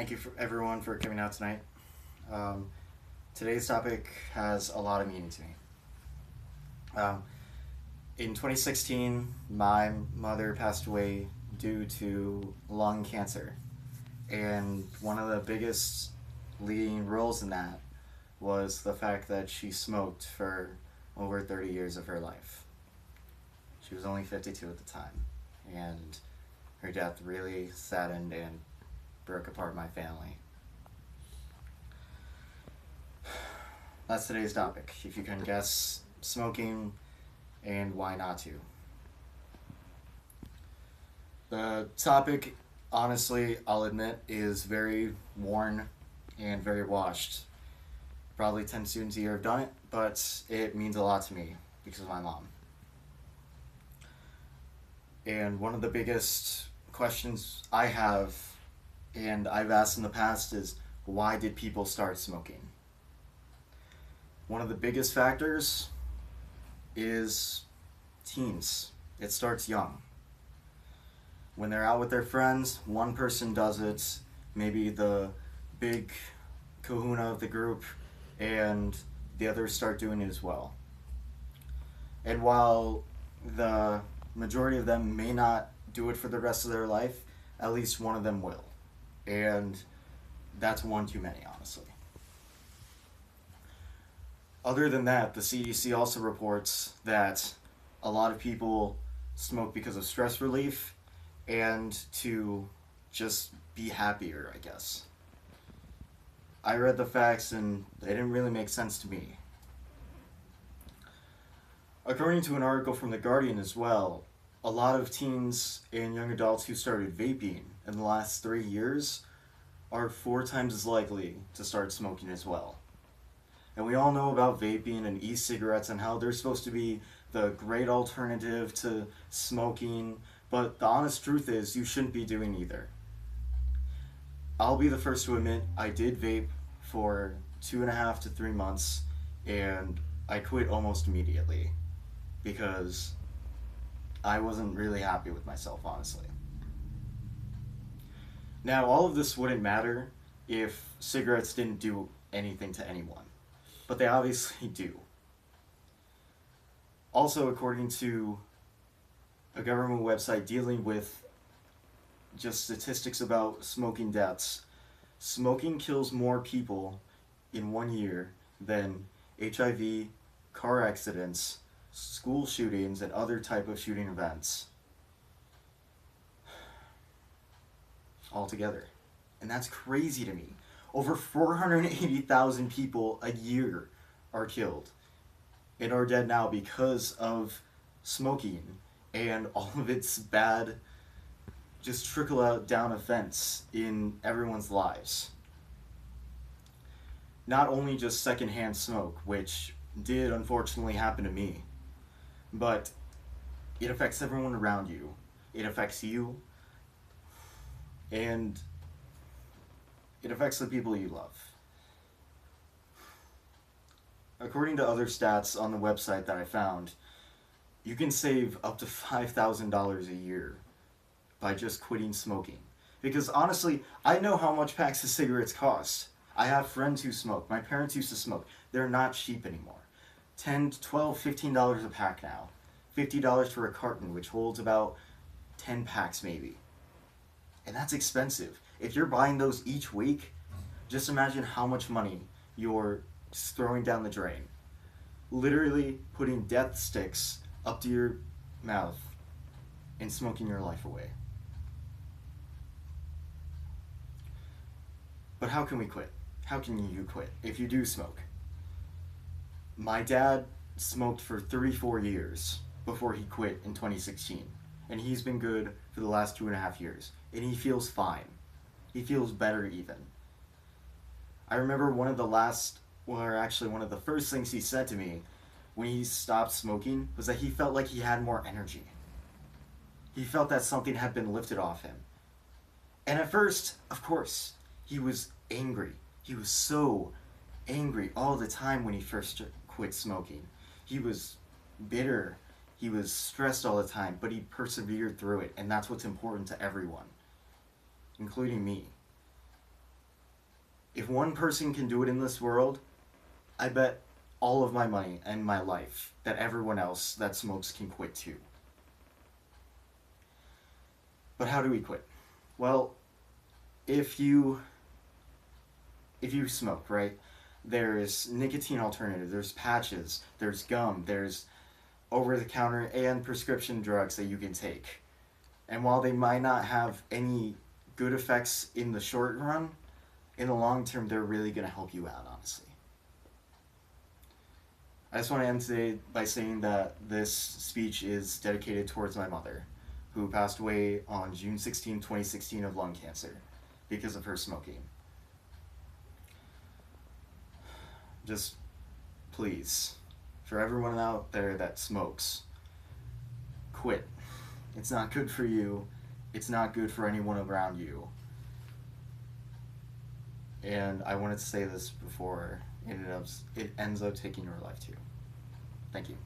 Thank you for everyone for coming out tonight. Um, Today's topic has a lot of meaning to me. Um, in 2016, my mother passed away due to lung cancer, and one of the biggest leading roles in that was the fact that she smoked for over 30 years of her life. She was only 52 at the time, and her death really saddened and broke apart my family. That's today's topic. If you can guess, smoking and why not to. The topic, honestly, I'll admit, is very worn and very washed. Probably 10 students a year have done it, but it means a lot to me because of my mom. And one of the biggest questions I have, and I've asked in the past, is why did people start smoking? One of the biggest factors is teens. It starts young. When they're out with their friends, one person does it, maybe the big kahuna of the group, and the others start doing it as well. And while the majority of them may not do it for the rest of their life, at least one of them will. And that's one too many, honestly. Other than that, the CDC also reports that a lot of people smoke because of stress relief and to just be happier, I guess. I read the facts and they didn't really make sense to me. According to an article from The Guardian as well, a lot of teens and young adults who started vaping in the last 3 years are 4 times as likely to start smoking as well. And we all know about vaping and e-cigarettes and how they're supposed to be the great alternative to smoking, but the honest truth is you shouldn't be doing either. I'll be the first to admit I did vape for 2.5 to 3 months and I quit almost immediately because I wasn't really happy with myself, honestly. Now, all of this wouldn't matter if cigarettes didn't do anything to anyone, but they obviously do. Also, according to a government website dealing with just statistics about smoking deaths, smoking kills more people in 1 year than HIV, car accidents, school shootings, and other type of shooting events altogether. And that's crazy to me. Over 480,000 people a year are killed and are dead now because of smoking and all of its bad, just trickle out down effects in everyone's lives. Not only just secondhand smoke, which did unfortunately happen to me, but it affects everyone around you. It affects you, and it affects the people you love. According to other stats on the website that I found, you can save up to $5,000 a year by just quitting smoking. Because honestly, I know how much packs of cigarettes cost. I have friends who smoke. My parents used to smoke. They're not cheap anymore. $10, $12, $15 a pack now. $50 for a carton, which holds about 10 packs maybe. And that's expensive. If you're buying those each week, just imagine how much money you're just throwing down the drain. Literally putting death sticks up to your mouth and smoking your life away. But how can we quit? How can you quit if you do smoke? My dad smoked for 34 years before he quit in 2016. And he's been good for the last 2.5 years. And he feels fine. He feels better even. I remember one of the first things he said to me when he stopped smoking was that he felt like he had more energy. He felt that something had been lifted off him. And at first, of course, he was angry. He was so angry all the time when he first quit smoking. He was bitter. He was stressed all the time, but he persevered through it, and that's what's important to everyone, including me. If one person can do it in this world, I bet all of my money and my life that everyone else that smokes can quit too. But how do we quit? Well, if you smoke, right? There's nicotine alternatives, there's patches, there's gum, there's over the counter and prescription drugs that you can take. And while they might not have any good effects in the short run, in the long term, they're really going to help you out, honestly. I just want to end today by saying that this speech is dedicated towards my mother, who passed away on June 16, 2016 of lung cancer because of her smoking. Just please, for everyone out there that smokes, quit. It's not good for you. It's not good for anyone around you. And I wanted to say this before it ends up taking your life too. Thank you.